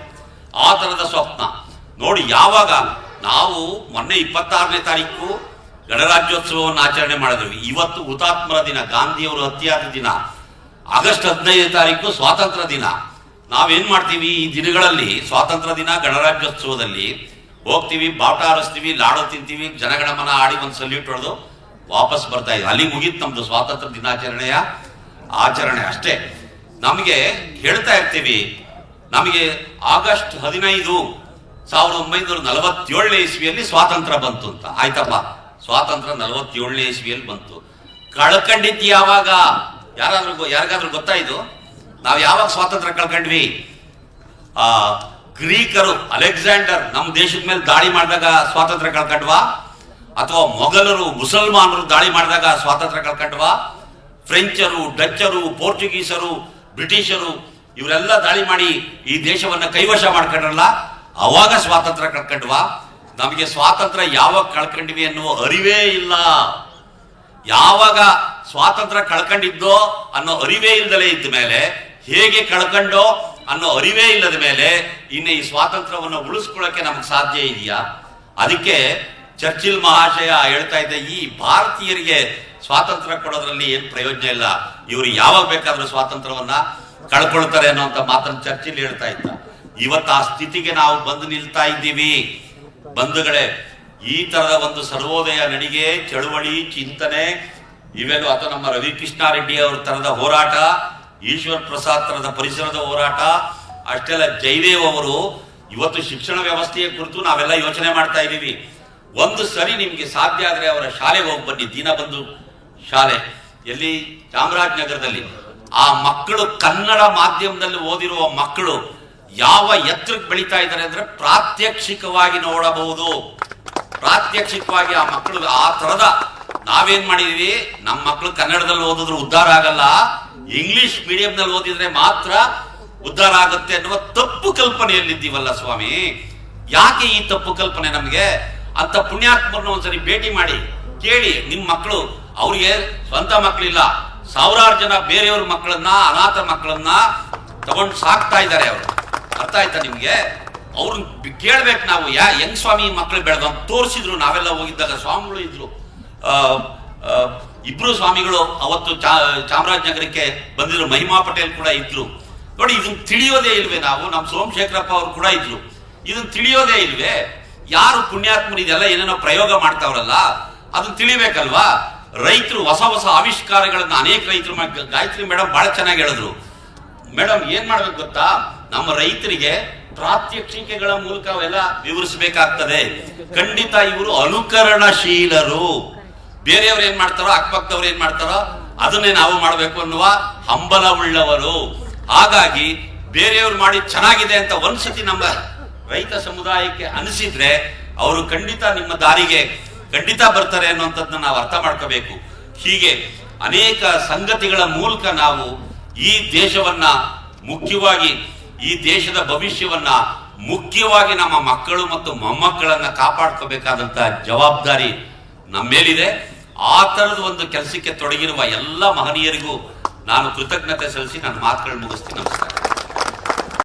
ಆ ಥರದ ಸ್ವಪ್ನ ನೋಡಿ. ಯಾವಾಗ ನಾವು ಮೊನ್ನೆ 26ನೇ ತಾರೀಕು ಗಣರಾಜ್ಯೋತ್ಸವವನ್ನು ಆಚರಣೆ ಮಾಡಿದ್ವಿ. ಇವತ್ತು ಹುತಾತ್ಮರ ದಿನ, ಗಾಂಧಿಯವರು ಹತ್ಯೆಯಾದ ದಿನ. ಆಗಸ್ಟ್ 15ನೇ ತಾರೀಕು ಸ್ವಾತಂತ್ರ್ಯ ದಿನ. ನಾವೇನ್ ಮಾಡ್ತೀವಿ ಈ ದಿನಗಳಲ್ಲಿ? ಸ್ವಾತಂತ್ರ್ಯ ದಿನ, ಗಣರಾಜ್ಯೋತ್ಸವದಲ್ಲಿ ಹೋಗ್ತೀವಿ, ಬಾವುಟ ಹಾರಿಸ್ತೀವಿ, ಲಾಡು ತಿಂತೀವಿ, ಜನಗಣಮನ ಆಡಿ ಒಂದು ಸಲ್ಯೂಟ್ ಹೊಡೆದು ವಾಪಸ್ ಬರ್ತಾ ಇದ್ವಿ. ಅಲ್ಲಿ ಮುಗೀತು ನಮ್ದು ಸ್ವಾತಂತ್ರ್ಯ ದಿನಾಚರಣೆಯ ಆಚರಣೆ ಅಷ್ಟೇ. ನಮಗೆ ಹೇಳ್ತಾ ಇರ್ತೀವಿ, ನಮಗೆ ಆಗಸ್ಟ್ 15, 1947ನೇ ಇಸ್ವಿಯಲ್ಲಿ ಸ್ವಾತಂತ್ರ್ಯ ಬಂತು ಅಂತ. ಆಯ್ತಪ್ಪ, ಸ್ವಾತಂತ್ರ್ಯ 47ನೇ ಇಸ್ವಿಯಲ್ಲಿ ಬಂತು. ಕಳ್ಕೊಂಡಿದ್ದು ಯಾವಾಗ? ಯಾರಿಗಾದ್ರೂ ಗೊತ್ತಾ ಇದು? ನಾವು ಯಾವಾಗ ಸ್ವಾತಂತ್ರ್ಯ ಕಳ್ಕೊಂಡ್ವಿ? ಗ್ರೀಕರು, ಅಲೆಕ್ಸಾಂಡರ್ ನಮ್ಮ ದೇಶದ ಮೇಲೆ ದಾಳಿ ಮಾಡಿದಾಗ ಸ್ವಾತಂತ್ರ್ಯ ಕಳ್ಕೊಂಡ್ವಾ? ಅಥವಾ ಮೊಘಲರು, ಮುಸಲ್ಮಾನರು ದಾಳಿ ಮಾಡಿದಾಗ ಸ್ವಾತಂತ್ರ್ಯ ಕಳ್ಕೊಂಡ್ವಾ? ಫ್ರೆಂಚರು, ಡಚ್ಚರು, ಪೋರ್ಚುಗೀಸರು, ಬ್ರಿಟಿಷರು ಇವರೆಲ್ಲ ದಾಳಿ ಮಾಡಿ ಈ ದೇಶವನ್ನ ಕೈವಶ ಮಾಡ್ಕೊಂಡ್ರಲ್ಲ, ಅವಾಗ ಸ್ವಾತಂತ್ರ್ಯ ಕಳ್ಕೊಂಡ್ವಾ? ನಮಗೆ ಸ್ವಾತಂತ್ರ್ಯ ಯಾವಾಗ ಕಳ್ಕೊಂಡ್ವಿ ಅನ್ನುವ ಅರಿವೇ ಇಲ್ಲ. ಯಾವಾಗ ಸ್ವಾತಂತ್ರ್ಯ ಕಳ್ಕೊಂಡಿದ್ದೋ ಅನ್ನೋ ಅರಿವೇ ಇಲ್ಲದಲೇ ಇದ್ದ ಮೇಲೆ, ಹೇಗೆ ಕಳ್ಕೊಂಡೋ ಅನ್ನೋ ಅರಿವೇ ಇಲ್ಲದ ಮೇಲೆ ಇನ್ನು ಈ ಸ್ವಾತಂತ್ರ್ಯವನ್ನು ಉಳಿಸ್ಕೊಳ್ಳೋಕೆ ನಮ್ಗೆ ಸಾಧ್ಯ ಇದೆಯಾ? ಅದಕ್ಕೆ ಚರ್ಚಿಲ್ ಮಹಾಶಯ ಹೇಳ್ತಾ ಇದ್ದ, ಈ ಭಾರತೀಯರಿಗೆ ಸ್ವಾತಂತ್ರ್ಯ ಕೊಡೋದ್ರಲ್ಲಿ ಏನು ಪ್ರಯೋಜನ ಇಲ್ಲ, ಇವರು ಯಾವಾಗ ಬೇಕಾದ್ರೂ ಸ್ವಾತಂತ್ರ್ಯವನ್ನ ಕಳ್ಕೊಳ್ತಾರೆ ಅನ್ನೋಂಥ ಮಾತನ್ನು ಚರ್ಚಿಲ್ ಹೇಳ್ತಾ ಇದ್ದ. ಇವತ್ತು ಆ ಸ್ಥಿತಿಗೆ ನಾವು ಬಂದು ನಿಲ್ತಾ ಇದ್ದೀವಿ. ಬಂಧುಗಳೇ, ಈ ತರದ ಒಂದು ಸರ್ವೋದಯ ನಡಿಗೆ, ಚಳುವಳಿ, ಚಿಂತನೆ ಇವೆಲ್ಲ, ಅಥವಾ ನಮ್ಮ ರವಿಕೃಷ್ಣಾರೆಡ್ಡಿ ಅವ್ರ ತರದ ಹೋರಾಟ, ಈಶ್ವರ್ ಪ್ರಸಾದ್ ತರದ ಪರಿಸರದ ಹೋರಾಟ, ಅಷ್ಟೆಲ್ಲ ಜಯದೇವ್ ಅವರು ಇವತ್ತು ಶಿಕ್ಷಣ ವ್ಯವಸ್ಥೆಯ ಕುರಿತು ನಾವೆಲ್ಲ ಯೋಚನೆ ಮಾಡ್ತಾ ಇದ್ದೀವಿ. ಒಂದು ಸರಿ ನಿಮ್ಗೆ ಸಾಧ್ಯ ಆದ್ರೆ ಅವರ ಶಾಲೆಗೆ ಹೋಗಿ ಬನ್ನಿ. ದೀನಬಂಧು ಶಾಲೆ ಎಲ್ಲಿ? ಚಾಮರಾಜನಗರದಲ್ಲಿ. ಆ ಮಕ್ಕಳು ಕನ್ನಡ ಮಾಧ್ಯಮದಲ್ಲಿ ಓದಿರುವ ಮಕ್ಕಳು ಯಾವ ಎತ್ತರಕ್ಕೆ ಬೆಳೀತಾ ಇದ್ದಾರೆ ಅಂದ್ರೆ ಪ್ರಾತ್ಯಕ್ಷಿಕವಾಗಿ ನೋಡಬಹುದು. ಪ್ರಾತ್ಯಕ್ಷಿಕವಾಗಿ ಆ ಮಕ್ಕಳು ಆ ತರದ, ನಾವೇನ್ ಮಾಡಿದೀವಿ, ನಮ್ಮ ಮಕ್ಕಳು ಕನ್ನಡದಲ್ಲಿ ಓದಿದ್ರು ಉದ್ಧಾರ ಆಗಲ್ಲ, ಇಂಗ್ಲಿಷ್ ಮೀಡಿಯಂನಲ್ಲಿ ಓದಿದ್ರೆ ಮಾತ್ರ ಉದ್ಧಾರ ಆಗುತ್ತೆ ಅನ್ನುವ ತಪ್ಪು ಕಲ್ಪನೆಯಲ್ಲಿದ್ದೀವಲ್ಲ ಸ್ವಾಮಿ. ಯಾಕೆ ಈ ತಪ್ಪು ಕಲ್ಪನೆ ನಮಗೆ? ಅಂತ ಪುಣ್ಯಾತ್ಮರನ್ನ ಒಂದ್ಸರಿ ಭೇಟಿ ಮಾಡಿ ಕೇಳಿ. ನಿಮ್ಮ ಮಕ್ಕಳು, ಅವ್ರಿಗೆ ಸ್ವಂತ ಮಕ್ಕಳಿಲ್ಲ, ಸಾವಿರಾರು ಜನ ಬೇರೆಯವ್ರ ಮಕ್ಕಳನ್ನ, ಅನಾಥ ಮಕ್ಕಳನ್ನ ತಗೊಂಡು ಸಾಕ್ತಾ ಇದ್ದಾರೆ ಅವರು. ಅರ್ಥ ಆಯ್ತಾ ನಿಮ್ಗೆ? ಅವ್ರನ್ನ ಕೇಳ್ಬೇಕು ನಾವು, ಹೆಂಗ್ ಸ್ವಾಮಿ ಮಕ್ಕಳು ಬೆಳೆದು ಅಂತ ತೋರಿಸಿದ್ರು. ನಾವೆಲ್ಲ ಹೋಗಿದ್ದಾಗ ಸ್ವಾಮಿಗಳು ಇದ್ರು, ಇಬ್ರು ಸ್ವಾಮಿಗಳು ಅವತ್ತು ಚಾಮರಾಜನಗರಕ್ಕೆ ಬಂದಿದ್ರು. ಮಹಿಮಾ ಪಟೇಲ್ ಕೂಡ ಇದ್ರು. ನೋಡಿ, ಇದನ್ನ ತಿಳಿಯೋದೇ ಇಲ್ವೇ ನಾವು? ನಮ್ಮ ಸೋಮಶೇಖರಪ್ಪ ಅವರು ಕೂಡ ಇದ್ರು. ಇದನ್ನ ತಿಳಿಯೋದೇ ಇಲ್ವೇ? ಯಾರು ಪುಣ್ಯಾತ್ಮರು ಇದೆಲ್ಲ ಏನೇನೋ ಪ್ರಯೋಗ ಮಾಡ್ತಾವ್ರಲ್ಲ, ಅದನ್ನ ತಿಳಿಬೇಕಲ್ವಾ? ರೈತರು ಹೊಸ ಹೊಸ ಆವಿಷ್ಕಾರಗಳನ್ನ ಅನೇಕ ರೈತರು, ಗಾಯತ್ರಿ ಮೇಡಮ್ ಬಹಳ ಚೆನ್ನಾಗಿ ಹೇಳಿದ್ರು. ಮೇಡಮ್ ಏನ್ ಮಾಡ್ಬೇಕು ಗೊತ್ತಾ? ನಮ್ಮ ರೈತರಿಗೆ ಪ್ರಾತ್ಯಕ್ಷಿಕೆಗಳ ಮೂಲಕ ಅವೆಲ್ಲ ವಿವರಿಸಬೇಕಾಗ್ತದೆ. ಖಂಡಿತ ಇವರು ಅನುಕರಣಶೀಲರು. ಬೇರೆಯವ್ರು ಏನ್ ಮಾಡ್ತಾರೋ, ಅಕ್ಕಪಕ್ಕದವ್ರು ಏನ್ ಮಾಡ್ತಾರೋ ಅದನ್ನೇ ನಾವು ಮಾಡಬೇಕು ಅನ್ನುವ ಹಂಬಲವುಳ್ಳವರು. ಹಾಗಾಗಿ ಬೇರೆಯವ್ರು ಮಾಡಿ ಚೆನ್ನಾಗಿದೆ ಅಂತ ಒಂದ್ಸತಿ ನಮ್ಮ ರೈತ ಸಮುದಾಯಕ್ಕೆ ಅನಿಸಿದ್ರೆ ಅವರು ಖಂಡಿತ ನಿಮ್ಮ ದಾರಿಗೆ ಖಂಡಿತ ಬರ್ತಾರೆ ಅನ್ನುವಂಥದ್ದನ್ನ ನಾವು ಅರ್ಥ ಮಾಡ್ಕೋಬೇಕು. ಹೀಗೆ ಅನೇಕ ಸಂಗತಿಗಳ ಮೂಲಕ ನಾವು ಈ ದೇಶವನ್ನ, ಮುಖ್ಯವಾಗಿ ಈ ದೇಶದ ಭವಿಷ್ಯವನ್ನ ಮುಖ್ಯವಾಗಿ ನಮ್ಮ ಮಕ್ಕಳು ಮತ್ತು ಮೊಮ್ಮಕ್ಕಳನ್ನ ಕಾಪಾಡ್ಕೋಬೇಕಾದಂತಹ ಜವಾಬ್ದಾರಿ ನಮ್ಮ ಮೇಲಿದೆ. ಆ ಥರದ ಒಂದು ಕೆಲಸಕ್ಕೆ ತೊಡಗಿರುವ ಎಲ್ಲ ಮಹನೀಯರಿಗೂ ನಾನು ಕೃತಜ್ಞತೆ ಸಲ್ಲಿಸಿ ನನ್ನ ಮಾತುಗಳನ್ನು ಮುಗಿಸ್ತೀನಿ. ನಮಸ್ಕಾರ.